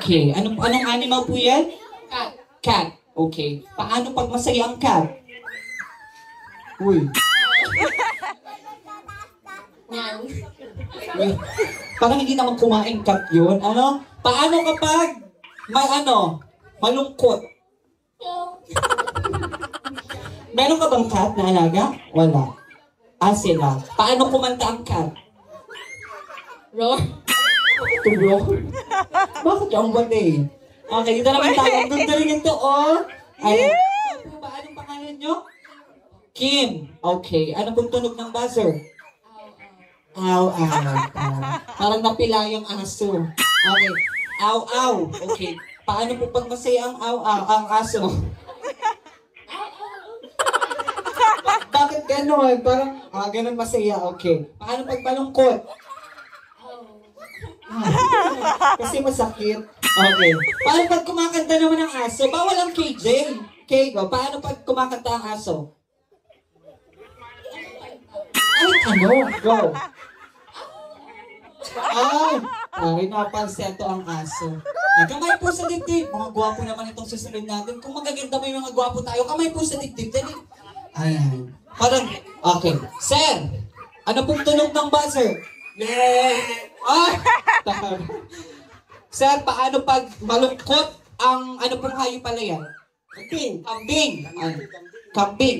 Okay. Anong animal po yan? Cat. Cat. Okay. Paano pag masaya ang cat? Uy. Meow. Parang hindi naman kumain cat yun. Ano? Paano kapag malungkot? Meron ka bang cat na alaga? Wala. Sila. Paano kumanta ang cat? Roar. Roar? Bakit yung bali? Okay, dito naman tayo. Ang ganda rin ito, oh. Ay, anong pangalan nyo? Kim. Okay. Ano pong tunog ng buzzer? Aw, aw. Parang napila yung aso. Okay. Aw, aw. Okay. Paano po pag masaya ang aw, aw, ang aso? Bakit gano'n? Parang, gano'n masaya. Okay. Paano pag malungkot? Kasi masakit. Okay. Paano pag kumakanta naman ang aso? Bawal ang KJ. Kego, paano pag kumakanta ang aso? Ay, go. Ay, napanseto ang aso. Kamay po sa dibdib. Mga gwapo naman itong susunod natin. Kung magaganda may mga gwapo tayo, kamay po sa dibdib. Dali. Ayan. Parang, okay. Sir, ano pong tunog ng buzzer? Sir, paano pag malungkot ang ano pong hayop pala yan? Kambing. Kambing. Kambing.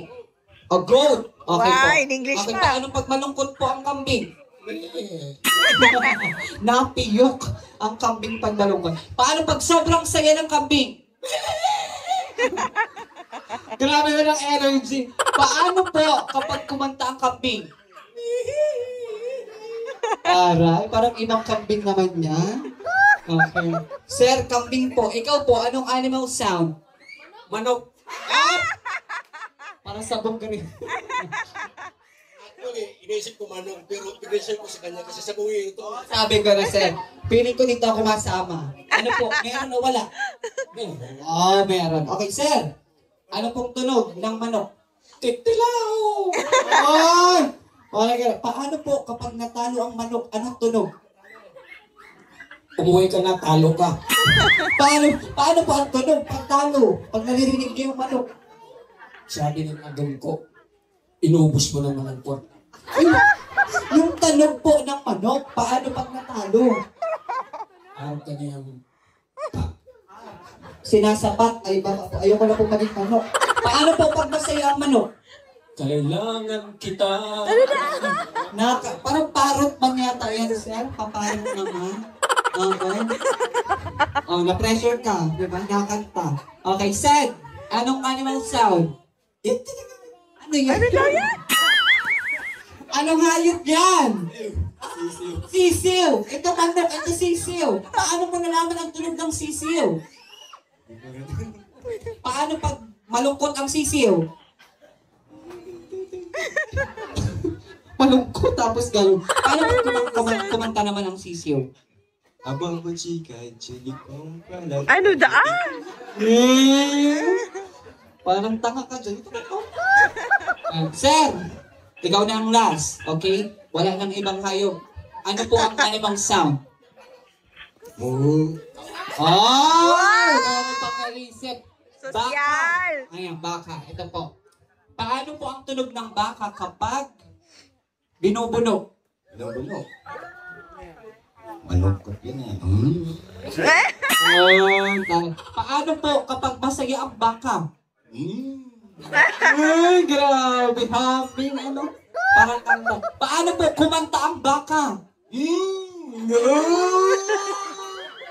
A goat. Okay po. In English okay, pa. paano pag malungkot po ang kambing? Napiyok ang kambing pag malungkot. Paano pag sobrang saya ng kambing? Grabe na ng energy. Paano po kapag kumanta ang kambing? Aray, parang inang kambing naman yan. Okay. Sir, kambing po. Ikaw po, anong animal sound? Manok. Parang sabong ka rin. Actually, inisip ko manok, pero pinisip ko sa kanya kasi sabuhin ito. Sabi ko na, sir, piling ko dito ako masama. Ano po, meron o wala? Meron. Meron. Okay, sir. Ano pong tunog ng manok? Titilaw! Okay, paano po kapag natalo ang manok, anong tunog? Umuwi ka na, talo ka. Paano po ang tunog pag talo? Pag naririnig niyo yung manok? Sabi ng agam ko, inubos mo ng malangkot. Yung tanog po ng manok, paano pag natalo? Ang kanyang Sinasapat, ay baka ayoko na pong maging manok. Paano po pag masaya ang manok? Kailangan kita. Parang parot man yata yan, sir. Paparot naman. Okay. Oh, na-pressure ka. Diba? Nakakanta. Okay, Sed. Anong animal sound? Ano yan? Anong hayop yan? Sisiw. Ito manok, ito sisiw. Paano mo nalaman ang tunog ng sisiw? Paano pag malungkot ang sisiw? Malungkot tapos gano'n. Paano pag kumanta naman ang sisiw? Abang ko chika, chili kong palag. Ano daan? Parang tanga ka dyan. Sir, ikaw na ang last, okay? Wala nang ibang hayop. Ano po ang animal sound? Moo. Oh! Meron pang naisip. Baka. Social. Ayan, baka. Ito po. Paano po ang tunog ng baka kapag binubuno? Binubuno. Malungkot yan eh. Paano po kapag masaya ang baka? Ay, grabe. Happy, ano? Parang kanta. Paano po kumanta ang baka?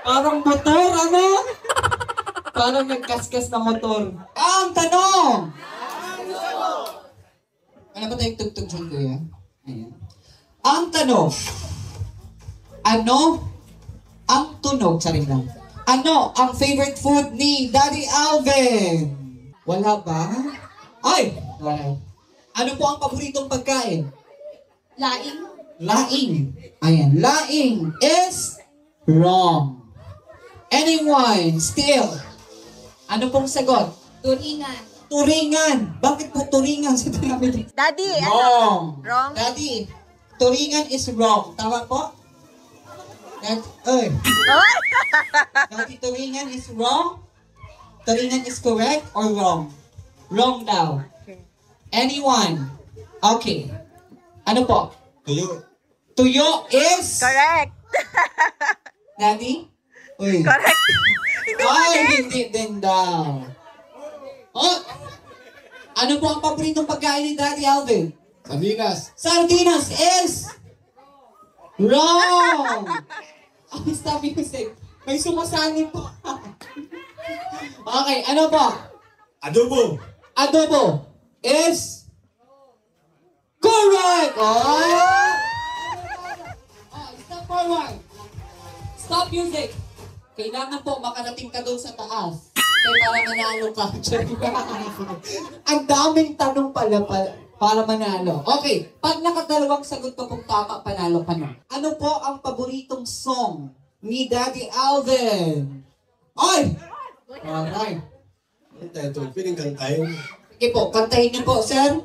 Parang motor, ano? Parang nagkaskas na motor. Ang tanong! Ano ba tayong tugtog dyan, kuya? Ayan. Ang tanong, ano ang tunog? Saring lang. Ano ang favorite food ni Daddy Alvin? Wala ba? Ay! Wala. Ano po ang paboritong pagkain? Laing. Laing. Ayan. Laing is wrong. Anyone still? Ano pong sagot? Turingan. Turingan. Bakit po turingan sa dami? Daddy, Wrong. Wrong? Daddy, turingan is wrong. Tama po? Daddy, turingan is wrong? Turingan is correct or wrong? Wrong daw. Anyone? Okay. Ano po? Tuyo. Tuyo is? Correct. Daddy? Uy. Correct. Ay, hindi din daw. Oh! Ano po ang paboritong pagkain ni Daddy Alvin? Sardinas. Sardinas is wrong! Ay, stop music. May sumasani po. Okay, ano po? Adobo. Adobo is correct! Oh! Stop forward. Stop music. Kailangan po makarating ka doon sa taas. Kaya para manalo ka. Ang daming tanong pala para manalo. Okay, pag nakadalawang sagot pa kung tama, panalo ka na. Ano po ang paboritong song ni Daddy Alvin? Ay! Alright. Ito, piling kantahin. Sige po, kantahin niyo po, sir.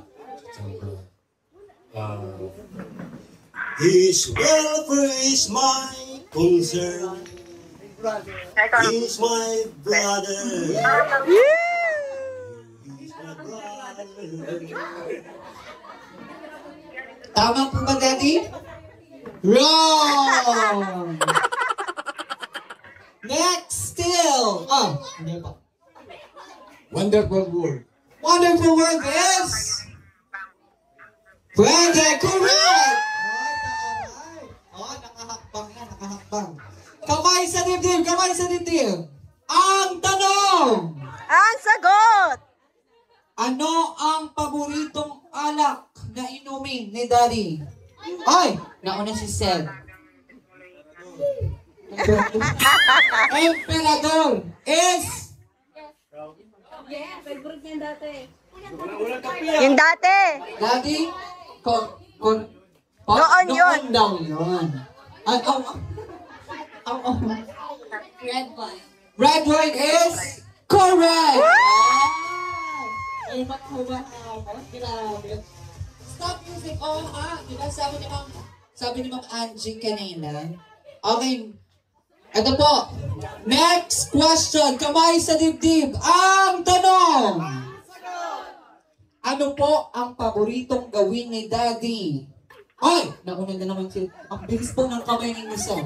His welfare is my concern. He's my brother. He's my brother. Tama po ba, Daddy? Wrong! Next, still. Oh, hindi pa. Wonderful world. Wonderful word is? Pwede, correct! Oh, nakahakbang na, nakahakbang. Kamay sa dibdib, kamay sa dibdib. Ang tanong! Ang sagot! Ano ang paboritong alak na inumin ni Daddy? Ay! Nauna si Sel. Emperador is? Yeah, favorite niya dati. Yung dati. Daddy? Noon yun. Noon daw yun. Red wine. Red wine is correct! Ay, makuha ako. Grabe. Stop music. Oh, ha? Diba sabi ni Ma'am Angie kanina? Okay. Ito po. Next question. Kamay sa dibdib. Ang tanong. Ano po ang paboritong gawin ni Daddy? Ay! Nauna na naman siya. Ang bilis po ng kamay ng isa.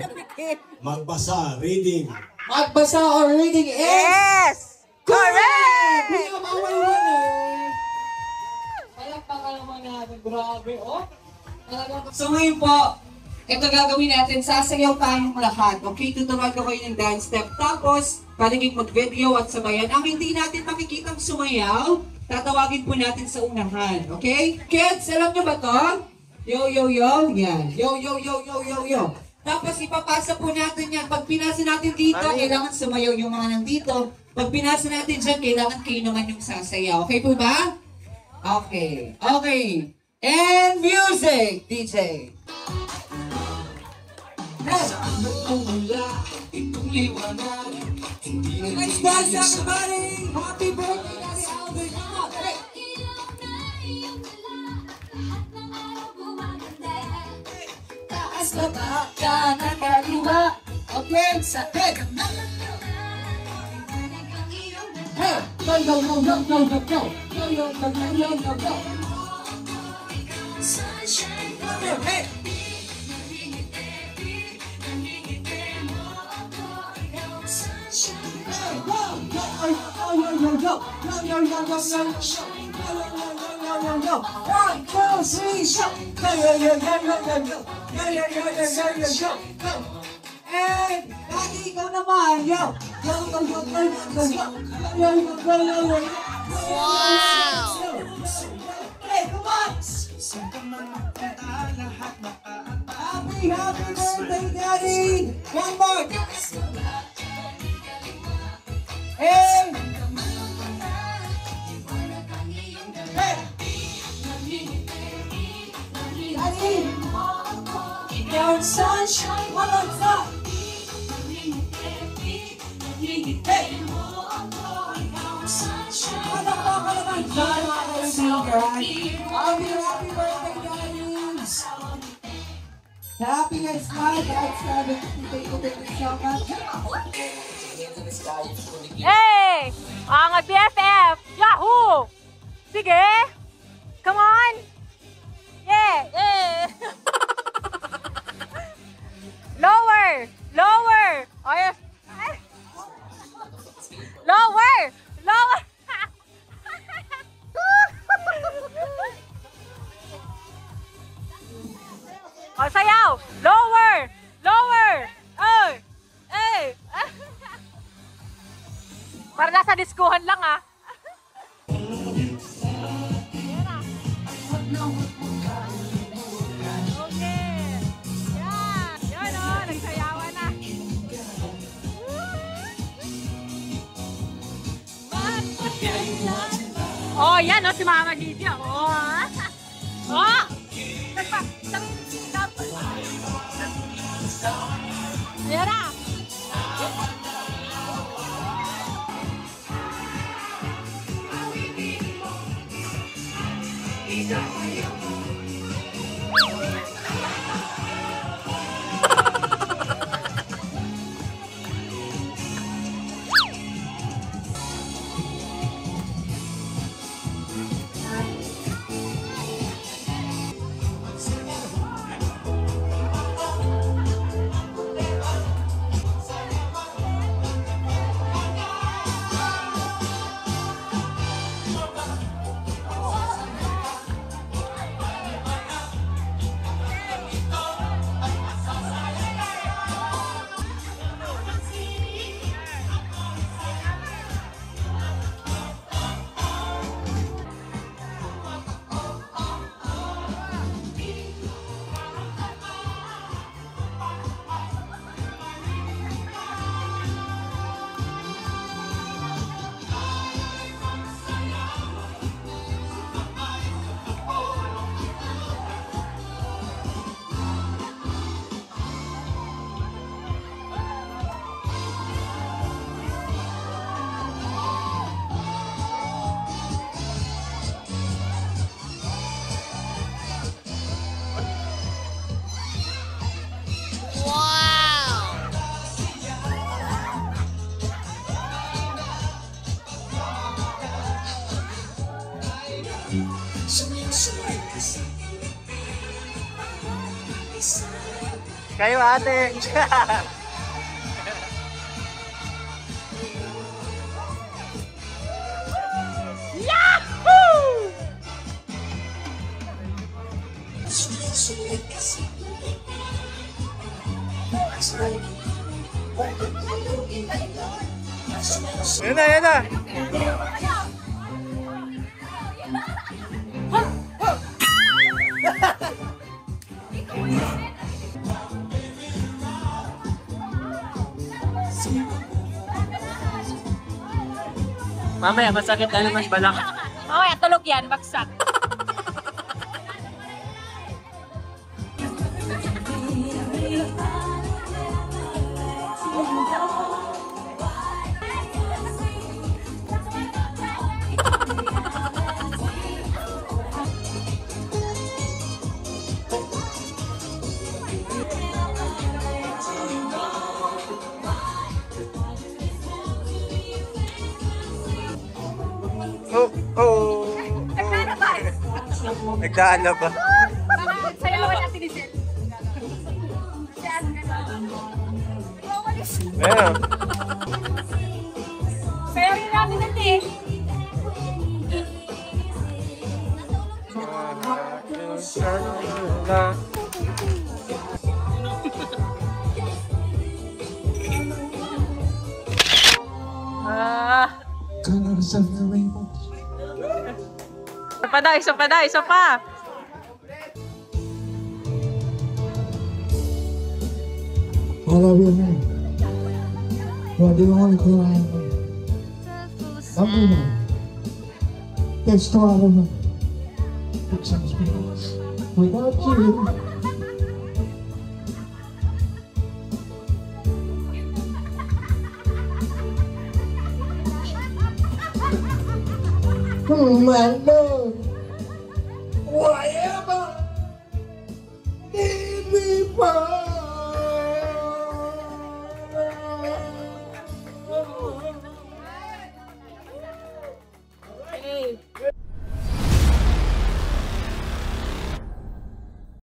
Magbasa, reading. Magbasa or reading is? Yes! Correct! Kuya Mama winner! Palakpakan naman natin. Grabe, oh. So ngayon po, ito gagawin natin. Sasayaw tayong lahat. Okay, tuturuan ko kayo ng dance step. Tapos, paligid mag-video at sabayan. Ang hindi natin makikitang sumayaw, tatawagin po natin sa unahan. Okay? Kids, alam nyo ba to? Yo, yo, yo. Yan. Yo, yo, yo, yo, yo, yo. Tapos ipapasa po natin yan. Pag pinasa natin dito, kailangan sumayaw yung mga nandito. Pag pinasa natin dyan, kailangan kayo naman yung sasayaw. Okay po ba? Okay. Okay. And music, DJ. Let's dance, everybody! Happy birthday, Daddy Alvin! Taas na ba ka na kaliwa? Okay, sa head! Hey! Go, go, go, go, go, go, go! Go, go, go, go, go, go! Hey! Happy birthday, Daddy! One more! Hey! Daddy! Your sunshine, one on top! Hey! Happy birthday, Daddies! Happy and smile, God's having thank you so much. Hey! Angat BFF! Yahoo! Sige! Come on! Yeah! Yeah! Lower! Lower! Oh, yes. Lower! Lower! Oh, sayaw! Lower! Lower! Oh! Hey! Para nasa diskuhan lang ah. Okay. Yan. Yan o. Nagsayawan na. Oh, yan o. Si Mama Gigi. Oh. Oh. Ayan na. Kayo ate. sulit kasi. Yan na, yan na. Mamaya, masakit na naman balak. Mamaya, tulog yan, bagsak. Nagdaan na ba? Sayawan natin ni Jen. Ayan. Sayawin natin natin. Colors of the rainbow. Isa pa. I love you, man. What do you want to cry? Love you, man. It's to all of them. Without you. My love. Why am I?